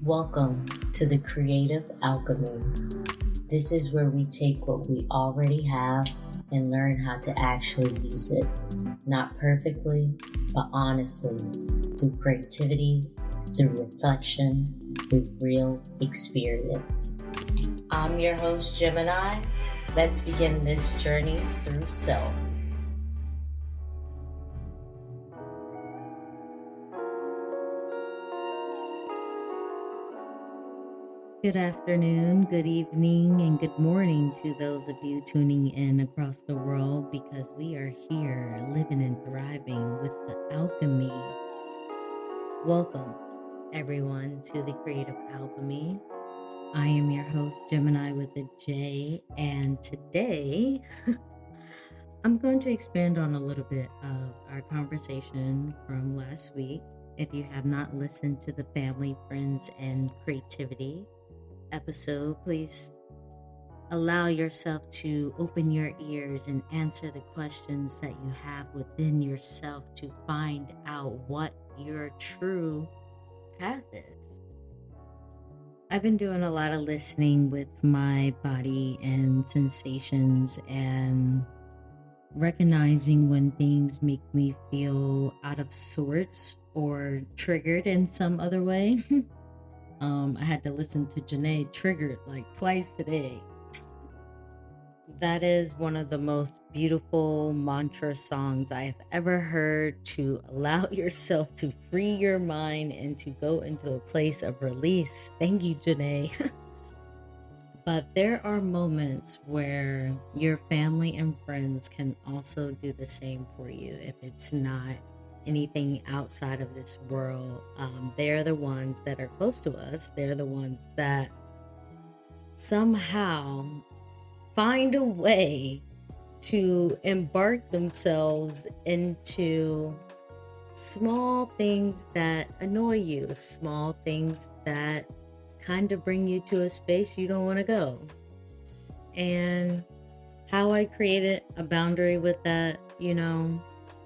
Welcome to the Creative Alchemy. This is where we take what we already have and learn how to actually use it. Not perfectly, but honestly, through creativity, through reflection, through real experience. I'm your host, Gemini. Let's begin this journey through self. Good afternoon, good evening, and good morning to those of you tuning in across the world because we are here living and thriving with the alchemy. Welcome, everyone, to the Creative Alchemy. I am your host, Gemini with a J, and today I'm going to expand on a little bit of our conversation from last week. If you have not listened to the Family, Friends, and Creativity episode, please allow yourself to open your ears and answer the questions that you have within yourself to find out what your true path is. I've been doing a lot of listening with my body and sensations and recognizing when things make me feel out of sorts or triggered in some other way. I had to listen to Janae Triggered like twice today. That is one of the most beautiful mantra songs I have ever heard to allow yourself to free your mind and to go into a place of release. Thank you, Janae. But there are moments where your family and friends can also do the same for you if it's not anything outside of this world. They're the ones that are close to us. They're the ones that somehow find a way to embark themselves into small things that annoy you, small things that kind of bring you to a space you don't want to go. And how I created a boundary with that,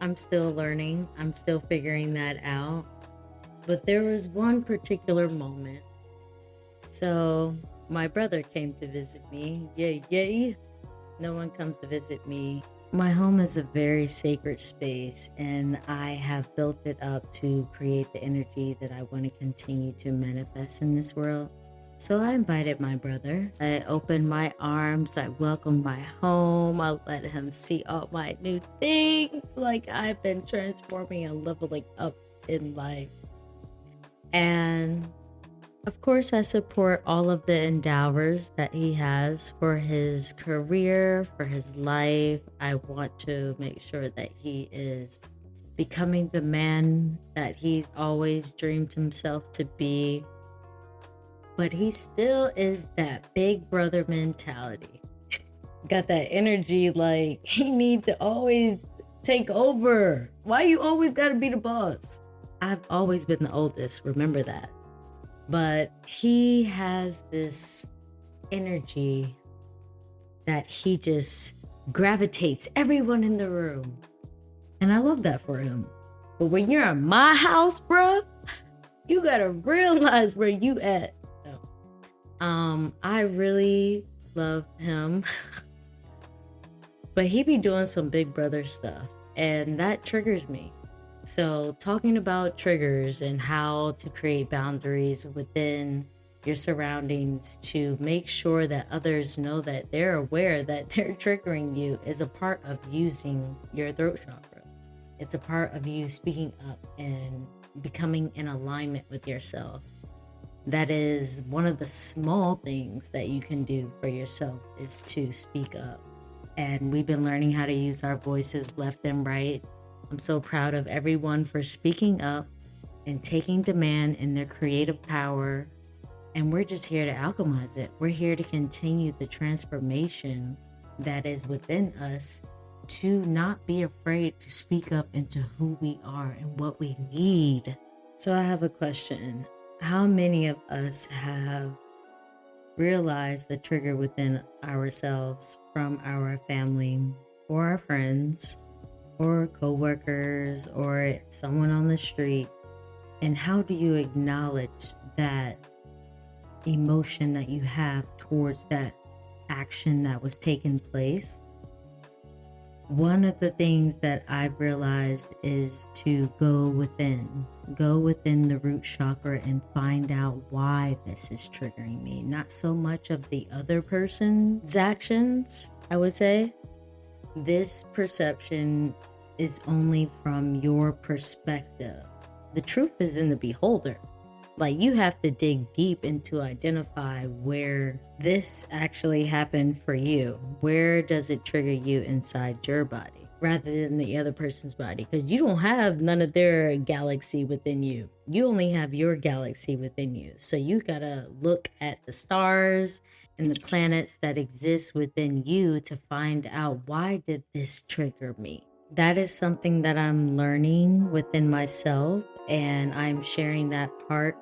I'm still learning. I'm still figuring that out. But there was one particular moment. So my brother came to visit me. Yay. No one comes to visit me. My home is a very sacred space, and I have built it up to create the energy that I want to continue to manifest in this world. So I invited my brother. I opened my arms. I welcomed my home. I let him see all my new things. Like I've been transforming and leveling up in life. And of course, I support all of the endeavors that he has for his career, for his life. I want to make sure that he is becoming the man that he's always dreamed himself to be. But he still is that big brother mentality. Got that energy like he need to always take over. Why you always got to be the boss? I've always been the oldest, remember that. But he has this energy that he just gravitates everyone in the room. And I love that for him. But when you're in my house, bruh, you gotta realize where you at. I really love him. But he be doing some big brother stuff. And that triggers me. So talking about triggers and how to create boundaries within your surroundings to make sure that others know that they're aware that they're triggering you is a part of using your throat chakra. It's a part of you speaking up and becoming in alignment with yourself. That is one of the small things that you can do for yourself is to speak up. And we've been learning how to use our voices left and right. I'm so proud of everyone for speaking up and taking demand in their creative power. And we're just here to alchemize it. We're here to continue the transformation that is within us to not be afraid to speak up into who we are and what we need. So I have a question. How many of us have realized the trigger within ourselves from our family or our friends or coworkers or someone on the street? And how do you acknowledge that emotion that you have towards that action that was taking place. One of the things that I've realized is to go within the root chakra and find out why this is triggering me. Not so much of the other person's actions, I would say. This perception is only from your perspective. The truth is in the beholder. Like, you have to dig deep into identify where this actually happened for you. Where does it trigger you inside your body rather than the other person's body? Because you don't have none of their galaxy within you. You only have your galaxy within you. So you gotta look at the stars and the planets that exist within you to find out, why did this trigger me? That is something that I'm learning within myself, and I'm sharing that part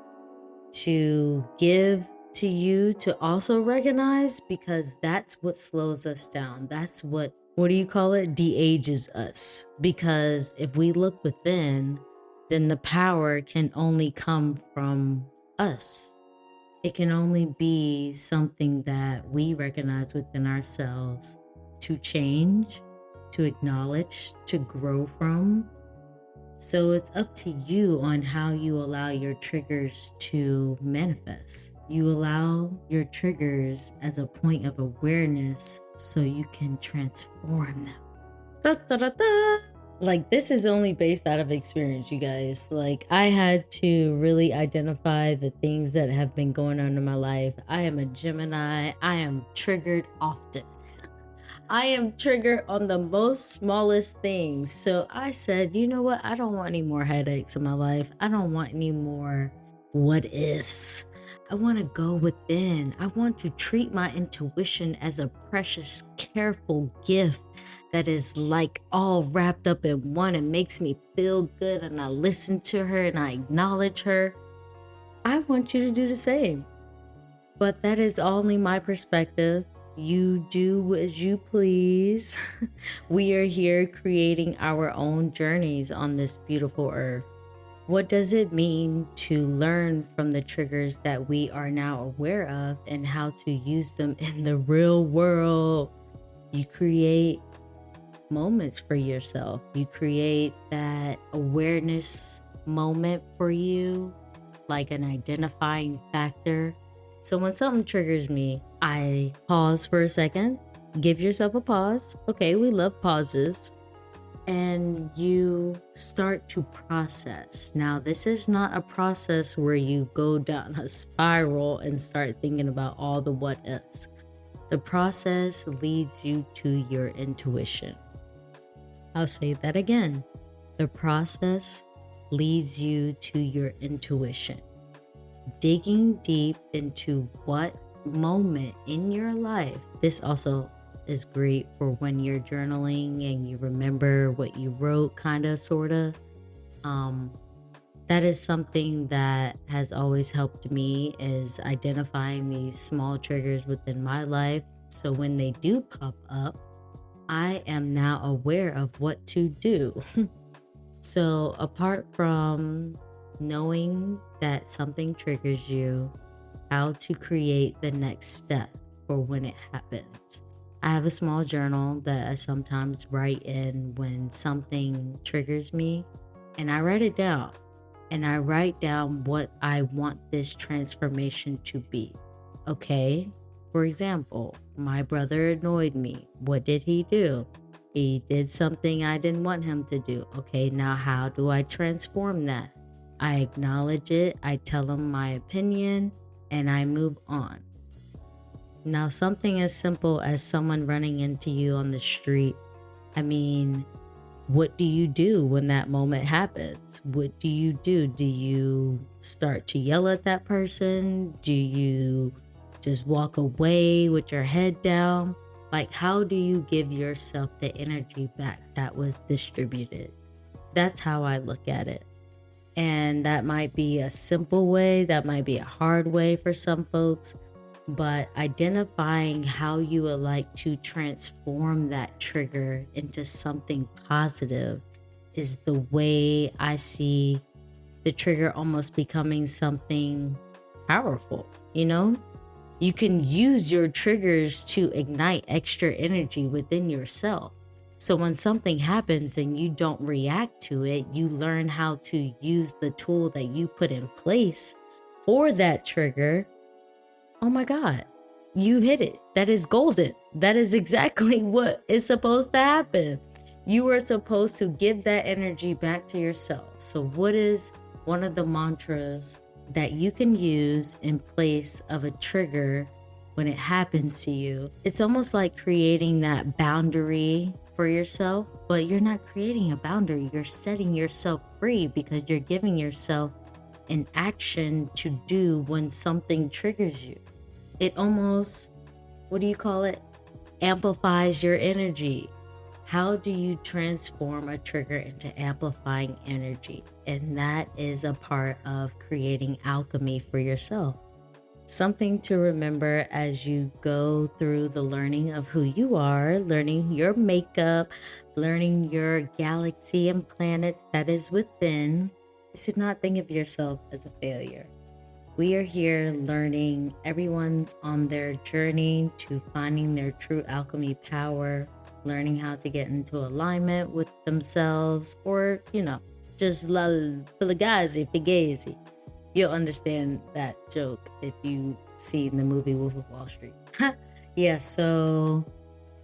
to give to you to also recognize, because that's what slows us down. That's what do you call it? De-ages us. Because if we look within, then the power can only come from us. It can only be something that we recognize within ourselves to change, to acknowledge, to grow from. So it's up to you on how you allow your triggers to manifest. You allow your triggers as a point of awareness so you can transform them. Da, da, da, da. Like, this is only based out of experience, you guys. Like, I had to really identify the things that have been going on in my life. I am a Gemini. I am triggered often. I am triggered on the most smallest things. So I said, you know what? I don't want any more headaches in my life. I don't want any more what ifs. I want to go within. I want to treat my intuition as a precious, careful gift that is like all wrapped up in one and makes me feel good. And I listen to her and I acknowledge her. I want you to do the same. But that is only my perspective. You do as you please. We are here creating our own journeys on this beautiful earth. What does it mean to learn from the triggers that we are now aware of and how to use them in the real world? You create moments for yourself. You create that awareness moment for you, like an identifying factor. So when something triggers me, I pause for a second. Give yourself a pause. Okay, we love pauses. And you start to process. Now, this is not a process where you go down a spiral and start thinking about all the what ifs. The process leads you to your intuition. I'll say that again. The process leads you to your intuition. Digging deep into what moment in your life. This also is great for when you're journaling and you remember what you wrote, kind of, sort of. That is something that has always helped me, is identifying these small triggers within my life. So when they do pop up, I am now aware of what to do. So apart from knowing that something triggers you, how to create the next step for when it happens. I have a small journal that I sometimes write in when something triggers me, and I write it down. And I write down what I want this transformation to be. Okay, for example, my brother annoyed me. What did he do? He did something I didn't want him to do. Okay, now how do I transform that? I acknowledge it, I tell him my opinion, and I move on. Now, something as simple as someone running into you on the street, I mean, what do you do when that moment happens? What do you do? Do you start to yell at that person? Do you just walk away with your head down? Like, how do you give yourself the energy back that was distributed? That's how I look at it. And that might be a simple way, that might be a hard way for some folks, but identifying how you would like to transform that trigger into something positive is the way I see the trigger almost becoming something powerful, you know? You can use your triggers to ignite extra energy within yourself. So when something happens and you don't react to it, you learn how to use the tool that you put in place for that trigger. Oh my God, you hit it. That is golden. That is exactly what is supposed to happen. You are supposed to give that energy back to yourself. So, what is one of the mantras that you can use in place of a trigger when it happens to you? It's almost like creating that boundary for yourself, but you're not creating a boundary. You're setting yourself free because you're giving yourself an action to do when something triggers you. It almost, what do you call it? Amplifies your energy. How do you transform a trigger into amplifying energy? And that is a part of creating alchemy for yourself. Something to remember as you go through the learning of who you are, learning your makeup, learning your galaxy and planets that is within, is to not think of yourself as a failure. We are here learning. Everyone's on their journey to finding their true alchemy power, learning how to get into alignment with themselves, or, just la fugazi, fugazi. You'll understand that joke if you see the movie Wolf of Wall Street. Yeah, so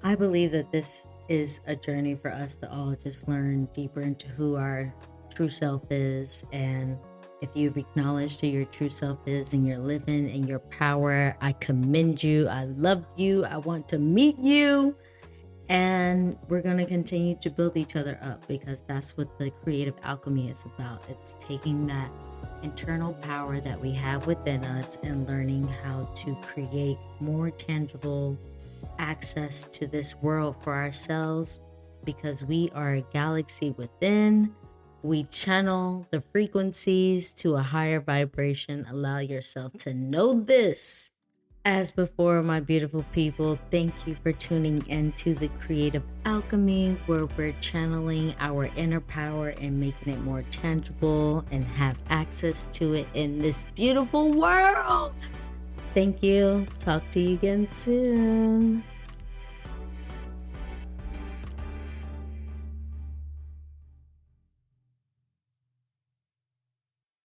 I believe that this is a journey for us to all just learn deeper into who our true self is. And if you've acknowledged who your true self is and you're living in your power, I commend you. I love you. I want to meet you. And we're going to continue to build each other up, because that's what the creative alchemy is about. It's taking that internal power that we have within us and learning how to create more tangible access to this world for ourselves, because we are a galaxy within. We channel the frequencies to a higher vibration. Allow yourself to know this. As before, my beautiful people, thank you for tuning into the Creative Alchemy, where we're channeling our inner power and making it more tangible and have access to it in this beautiful world. Thank you. Talk to you again soon.